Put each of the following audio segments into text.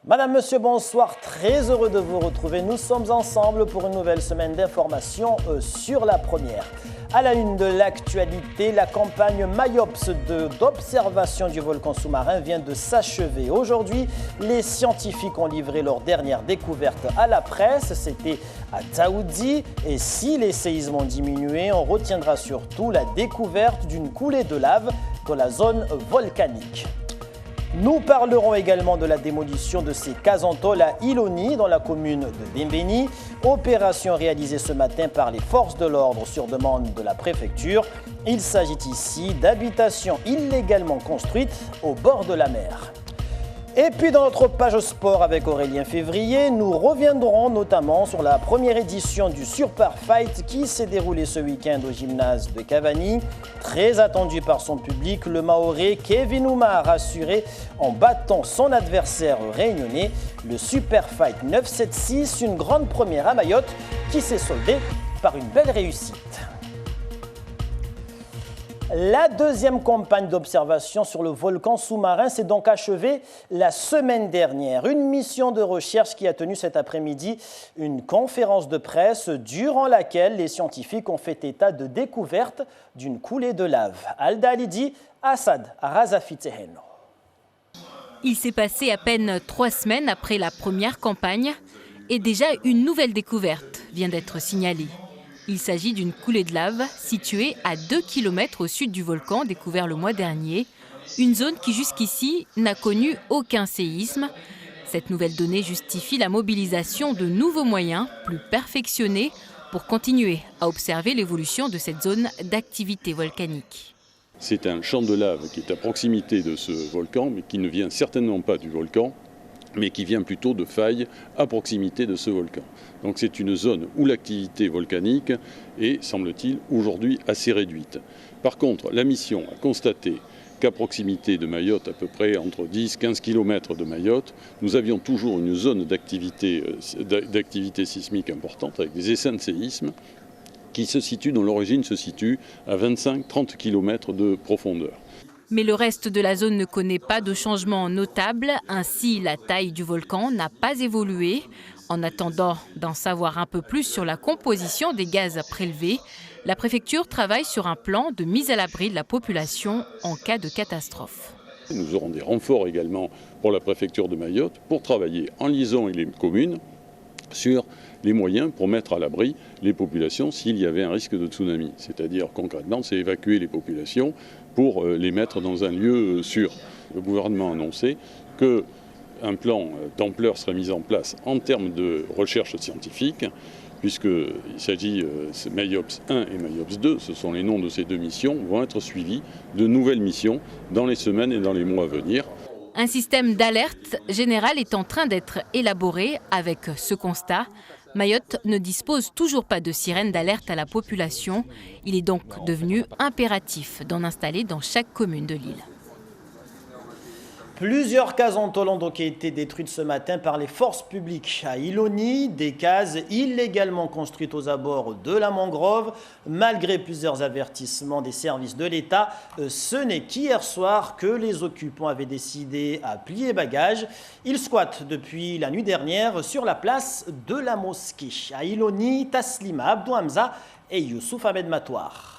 Madame, Monsieur, bonsoir. Très heureux de vous retrouver. Nous sommes ensemble pour une nouvelle semaine d'informations sur la première. À la une de l'actualité, la campagne MAYOPS d'observation du volcan sous-marin vient de s'achever. Aujourd'hui, les scientifiques ont livré leur dernière découverte à la presse. C'était à Taoudi. Et si les séismes ont diminué, on retiendra surtout la découverte d'une coulée de lave dans la zone volcanique. Nous parlerons également de la démolition de ces Kazantol à Iloni, dans la commune de Dembéni. Opération réalisée ce matin par les forces de l'ordre sur demande de la préfecture. Il s'agit ici d'habitations illégalement construites au bord de la mer. Et puis dans notre page sport avec Aurélien Février, nous reviendrons notamment sur la première édition du Super Fight qui s'est déroulée ce week-end au gymnase de Cavani. Très attendu par son public, le Mahorais Kevin Ouma a rassuré en battant son adversaire réunionnais. Le Super Fight 976, une grande première à Mayotte qui s'est soldée par une belle réussite. La deuxième campagne d'observation sur le volcan sous-marin s'est donc achevée la semaine dernière. Une mission de recherche qui a tenu cet après-midi une conférence de presse durant laquelle les scientifiques ont fait état de découverte d'une coulée de lave. Alda Alidi, Assad Razafiteheno. Il s'est passé à peine 3 semaines après la première campagne et déjà une nouvelle découverte vient d'être signalée. Il s'agit d'une coulée de lave située à 2 km au sud du volcan découvert le mois dernier. Une zone qui jusqu'ici n'a connu aucun séisme. Cette nouvelle donnée justifie la mobilisation de nouveaux moyens plus perfectionnés pour continuer à observer l'évolution de cette zone d'activité volcanique. C'est un champ de lave qui est à proximité de ce volcan, mais qui ne vient certainement pas du volcan, mais qui vient plutôt de failles à proximité de ce volcan. Donc c'est une zone où l'activité volcanique est, semble-t-il, aujourd'hui assez réduite. Par contre, la mission a constaté qu'à proximité de Mayotte, à peu près entre 10-15 km de Mayotte, nous avions toujours une zone d'activité sismique importante avec des essaims de séisme dont l'origine se situe à 25-30 km de profondeur. Mais le reste de la zone ne connaît pas de changement notable. Ainsi, la taille du volcan n'a pas évolué. En attendant d'en savoir un peu plus sur la composition des gaz prélevés, la préfecture travaille sur un plan de mise à l'abri de la population en cas de catastrophe. Nous aurons des renforts également pour la préfecture de Mayotte pour travailler en liaison avec les communes sur les moyens pour mettre à l'abri les populations s'il y avait un risque de tsunami. C'est-à-dire concrètement, c'est évacuer les populations pour les mettre dans un lieu sûr. Le gouvernement a annoncé qu'un plan d'ampleur serait mis en place en termes de recherche scientifique, puisqu'il s'agit de MAYOPS 1 et MAYOPS 2, ce sont les noms de ces deux missions, vont être suivis de nouvelles missions dans les semaines et dans les mois à venir. Un système d'alerte générale est en train d'être élaboré avec ce constat. Mayotte ne dispose toujours pas de sirène d'alerte à la population. Il est donc devenu impératif d'en installer dans chaque commune de l'île. Plusieurs cases ont donc été détruites ce matin par les forces publiques à Iloni, des cases illégalement construites aux abords de la mangrove. Malgré plusieurs avertissements des services de l'État, ce n'est qu'hier soir que les occupants avaient décidé à plier bagages. Ils squattent depuis la nuit dernière sur la place de la mosquée. À Iloni, Taslima Abdou Hamza et Youssouf Ahmed Matouar.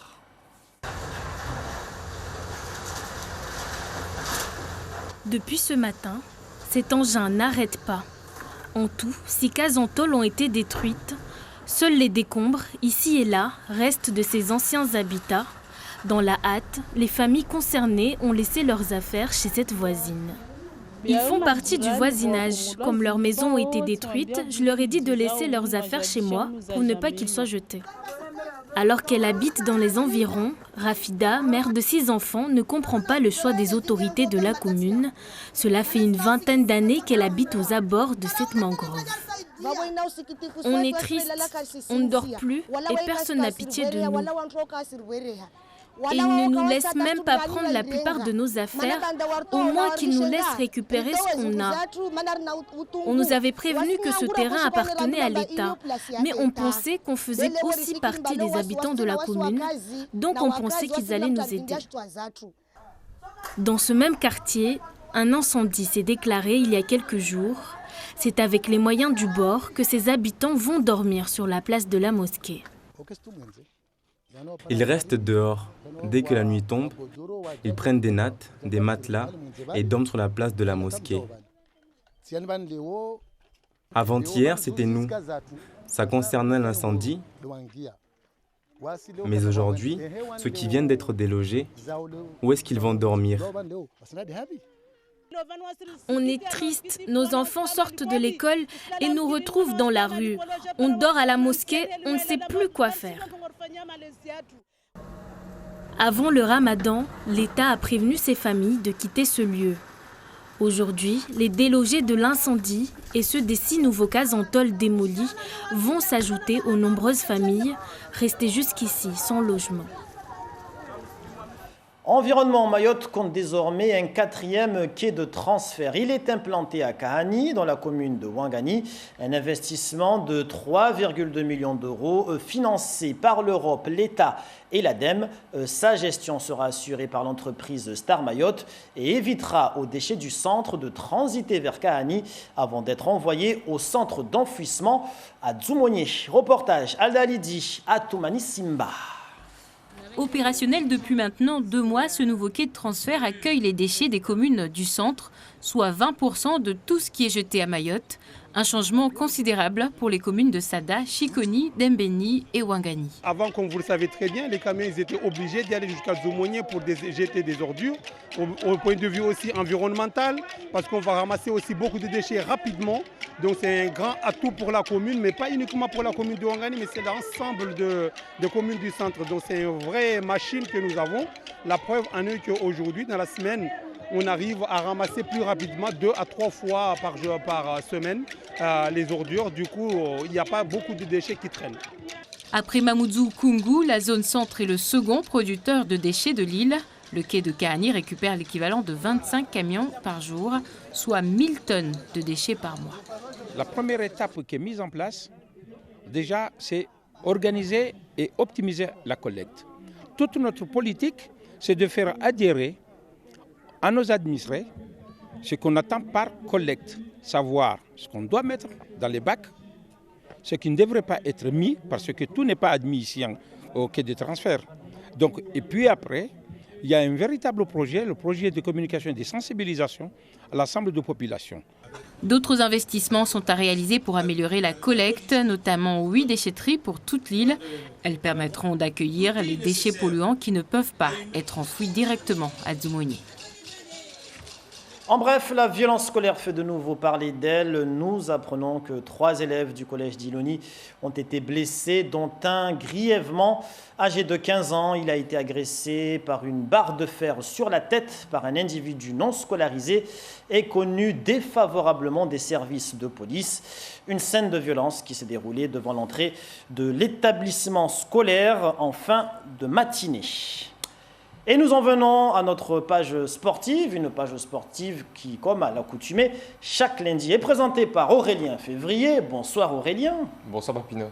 Depuis ce matin, cet engin n'arrête pas. En tout, 6 Kazantol ont été détruites. Seuls les décombres, ici et là, restent de ces anciens habitats. Dans la hâte, les familles concernées ont laissé leurs affaires chez cette voisine. Ils font partie du voisinage. Comme leurs maisons ont été détruites, je leur ai dit de laisser leurs affaires chez moi pour ne pas qu'ils soient jetés. Alors qu'elle habite dans les environs, Rafida, mère de 6 enfants, ne comprend pas le choix des autorités de la commune. Cela fait une vingtaine d'années qu'elle habite aux abords de cette mangrove. On est triste, on ne dort plus et personne n'a pitié de nous. Et ils ne nous laissent même pas prendre la plupart de nos affaires, au moins qu'ils nous laissent récupérer ce qu'on a. On nous avait prévenu que ce terrain appartenait à l'État, mais on pensait qu'on faisait aussi partie des habitants de la commune, donc on pensait qu'ils allaient nous aider. Dans ce même quartier, Un incendie s'est déclaré il y a quelques jours. C'est avec les moyens du bord que ses habitants vont dormir sur la place de la mosquée. Ils restent dehors. Dès que la nuit tombe, ils prennent des nattes, des matelas et dorment sur la place de la mosquée. Avant-hier, c'était nous. Ça concernait l'incendie. Mais aujourd'hui, ceux qui viennent d'être délogés, où est-ce qu'ils vont dormir ? On est triste, nos enfants sortent de l'école et nous retrouvent dans la rue. On dort à la mosquée, on ne sait plus quoi faire. Avant le ramadan, l'État a prévenu ses familles de quitter ce lieu. Aujourd'hui, les délogés de l'incendie et ceux des 6 nouveaux casentols démolis vont s'ajouter aux nombreuses familles restées jusqu'ici sans logement. Environnement, Mayotte compte désormais un 4e quai de transfert. Il est implanté à Kahani, dans la commune de Ouangani. Un investissement de 3,2 millions d'euros financé par l'Europe, l'État et l'ADEME. Sa gestion sera assurée par l'entreprise Star Mayotte et évitera aux déchets du centre de transiter vers Kahani avant d'être envoyés au centre d'enfouissement à Dzoumogné. Reportage Aldalidi à Toumani Simba. Opérationnel depuis maintenant 2 mois, ce nouveau quai de transfert accueille les déchets des communes du centre, soit 20% de tout ce qui est jeté à Mayotte. Un changement considérable pour les communes de Sada, Chikoni, Dembeni et Ouangani. Avant, comme vous le savez très bien, les camions ils étaient obligés d'y aller jusqu'à Dzoumogné pour jeter des ordures. Au point de vue aussi environnemental, parce qu'on va ramasser aussi beaucoup de déchets rapidement. Donc c'est un grand atout pour la commune, mais pas uniquement pour la commune de Ouangani, mais c'est l'ensemble de communes du centre. Donc c'est une vraie machine que nous avons. La preuve en est qu'aujourd'hui, dans la semaine, on arrive à ramasser plus rapidement 2 à 3 fois par semaine les ordures. Du coup, il n'y a pas beaucoup de déchets qui traînent. Après Mamoudzou Koungou, la zone centre est le second producteur de déchets de l'île. Le quai de Kahani récupère l'équivalent de 25 camions par jour, soit 1000 tonnes de déchets par mois. La première étape qui est mise en place, déjà, c'est organiser et optimiser la collecte. Toute notre politique, c'est de faire adhérer à nos administrés ce qu'on attend par collecte, savoir ce qu'on doit mettre dans les bacs, ce qui ne devrait pas être mis parce que tout n'est pas admis ici au quai de transfert. Donc, et puis après, il y a un véritable projet, le projet de communication et de sensibilisation à l'ensemble de la population. D'autres investissements sont à réaliser pour améliorer la collecte, notamment 8 déchetteries pour toute l'île. Elles permettront d'accueillir les déchets polluants qui ne peuvent pas être enfouis directement à Dzoumogné. En bref, la violence scolaire fait de nouveau parler d'elle. Nous apprenons que 3 élèves du collège d'Iloni ont été blessés, dont un grièvement. Âgé de 15 ans, il a été agressé par une barre de fer sur la tête par un individu non scolarisé et connu défavorablement des services de police. Une scène de violence qui s'est déroulée devant l'entrée de l'établissement scolaire en fin de matinée. Et nous en venons à notre page sportive, une page sportive qui, comme à l'accoutumée, chaque lundi est présentée par Aurélien Février. Bonsoir Aurélien. Bonsoir Papino.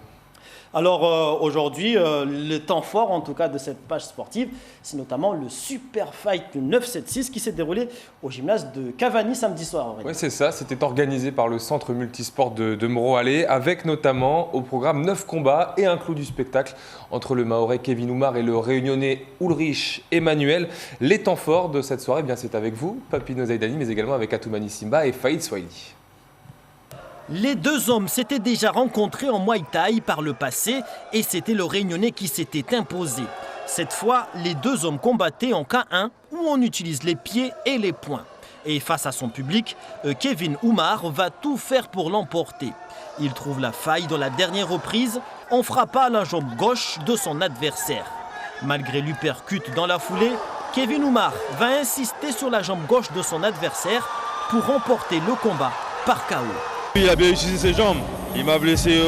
Alors aujourd'hui, le temps fort en tout cas de cette page sportive, c'est notamment le Super Fight 976 qui s'est déroulé au gymnase de Cavani samedi soir. Oui, c'est ça, c'était organisé par le centre multisport de Morohalé avec notamment au programme 9 combats et un clou du spectacle entre le Mahorais Kevin Oumar et le Réunionnais Ulrich Emmanuel. Les temps forts de cette soirée, c'est avec vous, Papino Zaidani, mais également avec Atoumani Simba et Faïd Swahili. Les 2 hommes s'étaient déjà rencontrés en Muay Thai par le passé et c'était le Réunionnais qui s'était imposé. Cette fois, les 2 hommes combattaient en K1 où on utilise les pieds et les poings. Et face à son public, Kevin Oumar va tout faire pour l'emporter. Il trouve la faille dans la dernière reprise en frappant à la jambe gauche de son adversaire. Malgré l'uppercut dans la foulée, Kevin Oumar va insister sur la jambe gauche de son adversaire pour remporter le combat par KO. Il a bien utilisé ses jambes. Il m'a blessé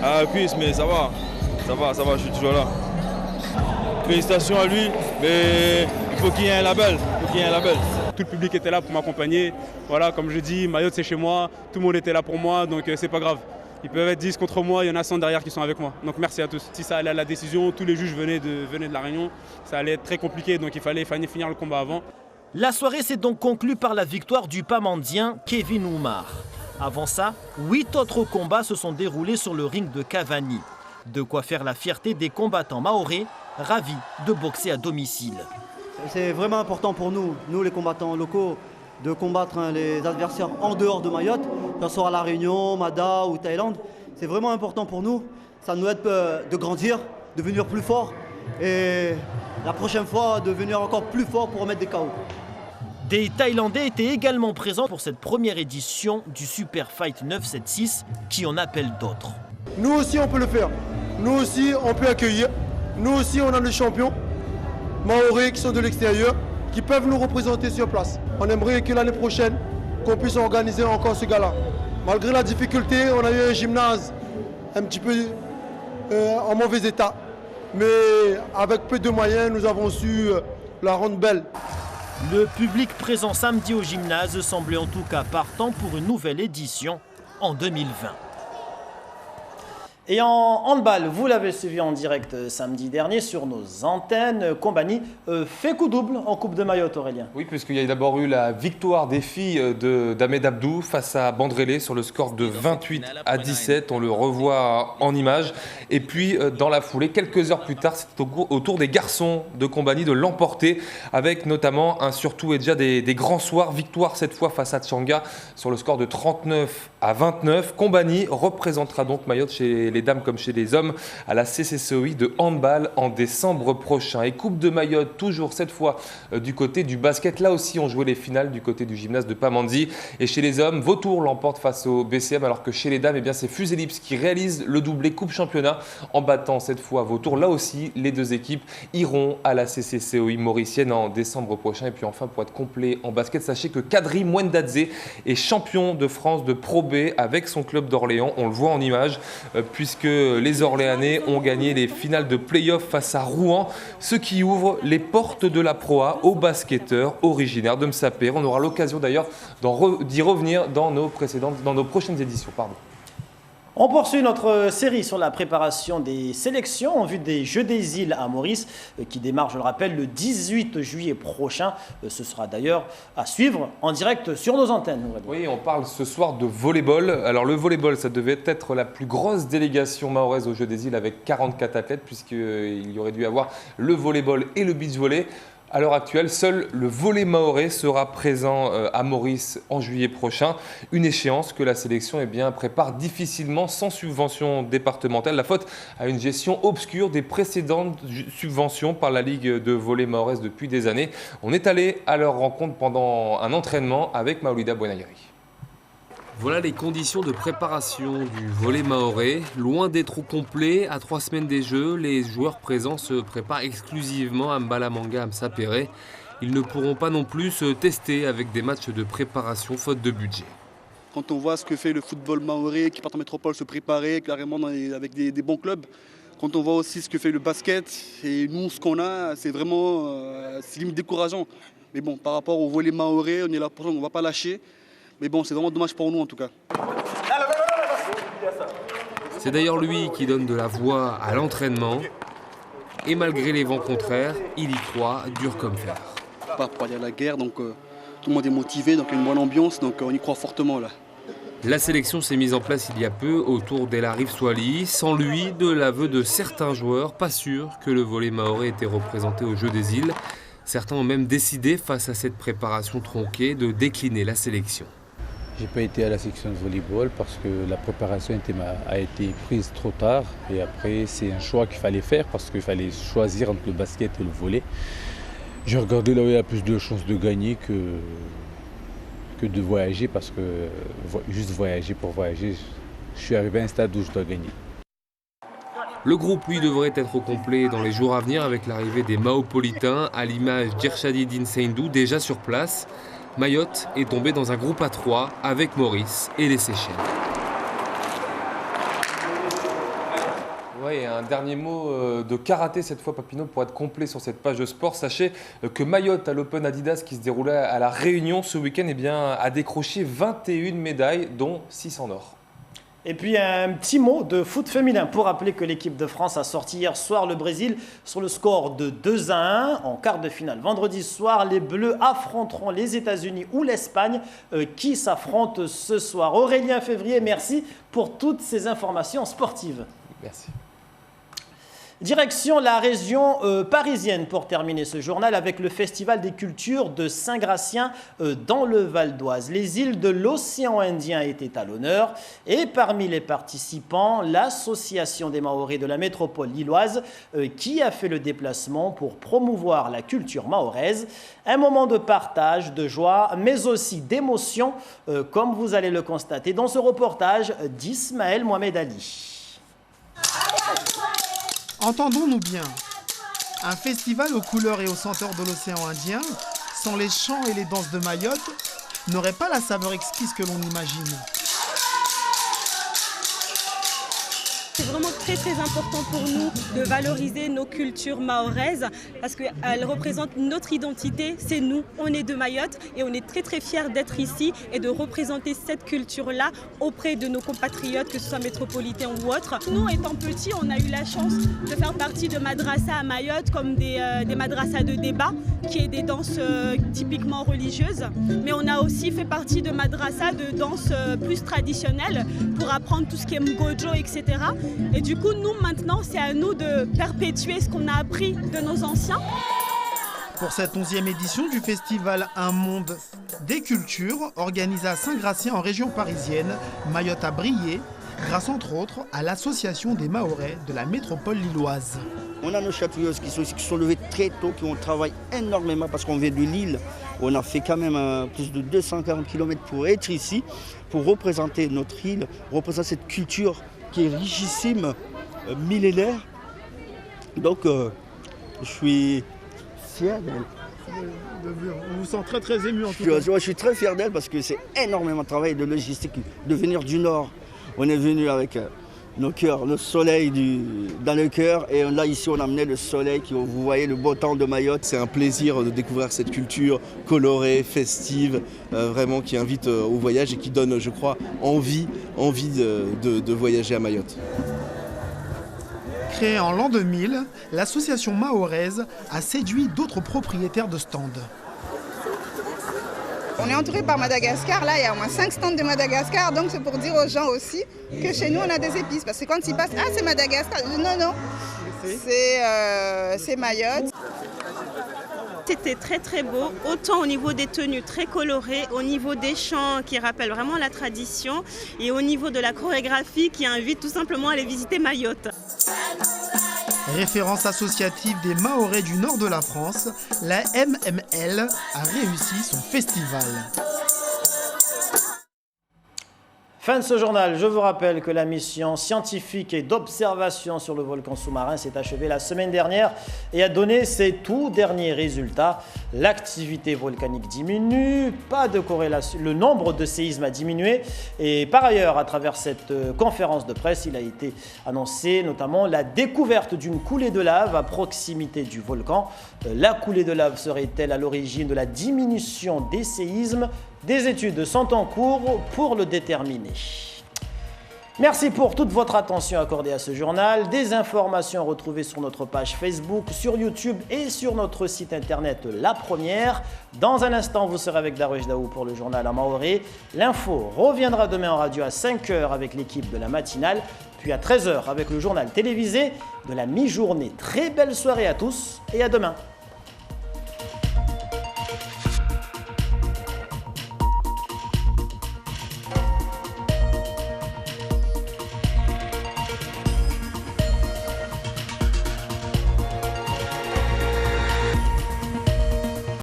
à la cuisse, mais ça va, je suis toujours là. Félicitations à lui, mais il faut qu'il y ait un label. Tout le public était là pour m'accompagner. Voilà, comme je dis, Mayotte c'est chez moi, tout le monde était là pour moi, donc c'est pas grave. Ils peuvent être 10 contre moi, il y en a 100 derrière qui sont avec moi. Donc merci à tous. Si ça allait à la décision, tous les juges venaient de la Réunion, ça allait être très compliqué, donc il fallait finir le combat avant. La soirée s'est donc conclue par la victoire du Pamandien Kevin Oumar. Avant ça, 8 autres combats se sont déroulés sur le ring de Cavani. De quoi faire la fierté des combattants mahorais, ravis de boxer à domicile. C'est vraiment important pour nous les combattants locaux, de combattre les adversaires en dehors de Mayotte, que ce soit à La Réunion, Mada ou Thaïlande. C'est vraiment important pour nous. Ça nous aide de grandir, de devenir plus fort et la prochaine fois de venir encore plus fort pour remettre des KO. Des Thaïlandais étaient également présents pour cette première édition du Super Fight 976 qui en appelle d'autres. Nous aussi on peut le faire, nous aussi on peut accueillir, nous aussi on a des champions mahorais qui sont de l'extérieur, qui peuvent nous représenter sur place. On aimerait que l'année prochaine, qu'on puisse organiser encore ce gala. Malgré la difficulté, on a eu un gymnase un petit peu en mauvais état. Mais avec peu de moyens, nous avons su la rendre belle. Le public présent samedi au gymnase semblait en tout cas partant pour une nouvelle édition en 2020. Et en handball, vous l'avez suivi en direct samedi dernier sur nos antennes. Combani fait coup double en Coupe de Mayotte, Aurélien. Oui, puisqu'il y a d'abord eu la victoire des filles d'Ahmed Abdou face à Bandrélé sur le score de 28-17. On le revoit en image. Et puis, dans la foulée, quelques heures plus tard, c'est au tour des garçons de Combani de l'emporter avec notamment un surtout et déjà des grands soirs. Victoire cette fois face à Tchanga sur le score de 39-29. Combani représentera donc Mayotte chez les dames comme chez les hommes à la CCCOI de handball en décembre prochain. Et Coupe de Mayotte, toujours cette fois du côté du basket. Là aussi, on jouait les finales du côté du gymnase de Pamandzi. Et chez les hommes, Vautour l'emporte face au BCM, alors que chez les dames, c'est Fuselips qui réalise le doublé Coupe Championnat en battant cette fois Vautour. Là aussi, les deux équipes iront à la CCCOI mauricienne en décembre prochain. Et puis enfin, pour être complet en basket, sachez que Kadri Mwendadze est champion de France de Pro B avec son club d'Orléans. On le voit en image, puisque les Orléanais ont gagné les finales de play-off face à Rouen, ce qui ouvre les portes de la Pro A aux basketteurs originaires de Msaper. On aura l'occasion d'ailleurs d'y revenir dans nos prochaines éditions. On poursuit notre série sur la préparation des sélections en vue des Jeux des Îles à Maurice qui démarrent, je le rappelle, le 18 juillet prochain. Ce sera d'ailleurs à suivre en direct sur nos antennes. Oui, on parle ce soir de volleyball. Alors le volleyball, ça devait être la plus grosse délégation mahoraise aux Jeux des Îles avec 44 athlètes puisqu'il y aurait dû avoir le volleyball et le beach volley. À l'heure actuelle, seul le volley mahorais sera présent à Maurice en juillet prochain. Une échéance que la sélection prépare difficilement sans subvention départementale. La faute à une gestion obscure des précédentes subventions par la Ligue de volley mahoraise depuis des années. On est allé à leur rencontre pendant un entraînement avec Maolida Bouenayeri. Voilà les conditions de préparation du volley mahorais. Loin d'être au complet, à 3 semaines des Jeux, les joueurs présents se préparent exclusivement à Mbalamanga, à Msapéré. Ils ne pourront pas non plus se tester avec des matchs de préparation faute de budget. Quand on voit ce que fait le football mahorais, qui part en métropole se préparer carrément avec des bons clubs, quand on voit aussi ce que fait le basket et nous ce qu'on a, c'est vraiment c'est limite décourageant. Mais bon, par rapport au volley mahorais, on est là pour ça, on ne va pas lâcher. Mais bon, c'est vraiment dommage pour nous en tout cas. C'est d'ailleurs lui qui donne de la voix à l'entraînement. Et malgré les vents contraires, il y croit dur comme fer. Pas pour aller à la guerre, donc tout le monde est motivé, donc il y a une bonne ambiance, donc on y croit fortement là. La sélection s'est mise en place il y a peu autour d'El Arif Swali. Sans lui, de l'aveu de certains joueurs, pas sûr que le volley mahorais était représenté aux Jeux des Îles. Certains ont même décidé, face à cette préparation tronquée, de décliner la sélection. J'ai pas été à la section de volleyball parce que la préparation a été prise trop tard. Et après, c'est un choix qu'il fallait faire parce qu'il fallait choisir entre le basket et le volley. J'ai regardé là où il y a plus de chances de gagner que de voyager parce que juste voyager pour voyager, je suis arrivé à un stade où je dois gagner. Le groupe, lui, devrait être au complet dans les jours à venir avec l'arrivée des Maopolitains, à l'image d'Irshadi Seyndou déjà sur place. Mayotte est tombé dans un groupe à 3 avec Maurice et les Seychelles. Ouais, un dernier mot de karaté cette fois, Papineau, pour être complet sur cette page de sport. Sachez que Mayotte, à l'Open Adidas qui se déroulait à La Réunion ce week-end, a décroché 21 médailles, dont 6 en or. Et puis un petit mot de foot féminin pour rappeler que l'équipe de France a sorti hier soir le Brésil sur le score de 2-1 en quart de finale. Vendredi soir, les Bleus affronteront les États-Unis ou l'Espagne qui s'affrontent ce soir. Aurélien Février, merci pour toutes ces informations sportives. Merci. Direction la région parisienne pour terminer ce journal avec le Festival des cultures de Saint-Gratien dans le Val d'Oise. Les îles de l'océan Indien étaient à l'honneur et parmi les participants, l'association des Mahorais de la métropole lilloise qui a fait le déplacement pour promouvoir la culture mahoraise. Un moment de partage, de joie, mais aussi d'émotion, comme vous allez le constater dans ce reportage d'Ismaël Mohamed Ali. Entendons-nous bien, un festival aux couleurs et aux senteurs de l'océan Indien, sans les chants et les danses de Mayotte, n'aurait pas la saveur exquise que l'on imagine. C'est vraiment très très important pour nous de valoriser nos cultures mahoraises parce qu'elles représentent notre identité, c'est nous, on est de Mayotte et on est très très fiers d'être ici et de représenter cette culture-là auprès de nos compatriotes, que ce soit métropolitains ou autres. Nous, étant petits, on a eu la chance de faire partie de madrasas à Mayotte comme des madrasas de débat, qui est des danses typiquement religieuses, mais on a aussi fait partie de madrasas de danses plus traditionnelles pour apprendre tout ce qui est mgojo, etc. Et du coup, nous, maintenant, c'est à nous de perpétuer ce qu'on a appris de nos anciens. Pour cette 11e édition du festival Un monde des cultures, organisé à Saint-Gratien en région parisienne, Mayotte a brillé, grâce entre autres à l'association des Mahorais de la métropole lilloise. On a nos chatouilleuses qui sont levées très tôt, qui ont travaillé énormément parce qu'on vient de Lille. On a fait quand même plus de 240 km pour être ici, pour représenter notre île, représenter cette culture qui est richissime, millénaire. Donc, je suis fier d'elle. On vous sent très très ému en tout cas. Je suis très fier d'elle parce que c'est énormément de travail de logistique. De venir du Nord, on est venu avec nos cœurs, le soleil dans le cœur. Et là, ici, on a amené le soleil, vous voyez le beau temps de Mayotte. C'est un plaisir de découvrir cette culture colorée, festive, vraiment qui invite au voyage et qui donne, je crois, envie de voyager à Mayotte. Créée en l'an 2000, l'association mahoraise a séduit d'autres propriétaires de stands. On est entouré par Madagascar, là il y a au moins 5 stands de Madagascar, donc c'est pour dire aux gens aussi que chez nous on a des épices. Parce que quand ils passent, ah c'est Madagascar, non, c'est Mayotte. C'était très très beau, autant au niveau des tenues très colorées, au niveau des chants qui rappellent vraiment la tradition et au niveau de la chorégraphie qui invite tout simplement à aller visiter Mayotte. Référence associative des Mahorais du nord de la France, la MML a réussi son festival. Fin de ce journal, je vous rappelle que la mission scientifique et d'observation sur le volcan sous-marin s'est achevée la semaine dernière et a donné ses tout derniers résultats. L'activité volcanique diminue, pas de corrélation, le nombre de séismes a diminué et par ailleurs, à travers cette conférence de presse, il a été annoncé notamment la découverte d'une coulée de lave à proximité du volcan. La coulée de lave serait-elle à l'origine de la diminution des séismes ? Des études sont en cours pour le déterminer. Merci pour toute votre attention accordée à ce journal. Des informations retrouvées sur notre page Facebook, sur YouTube et sur notre site internet La Première. Dans un instant, vous serez avec Darwesh Daou pour le journal à Maoré. L'info reviendra demain en radio à 5h avec l'équipe de la matinale, puis à 13h avec le journal télévisé de la mi-journée. Très belle soirée à tous et à demain.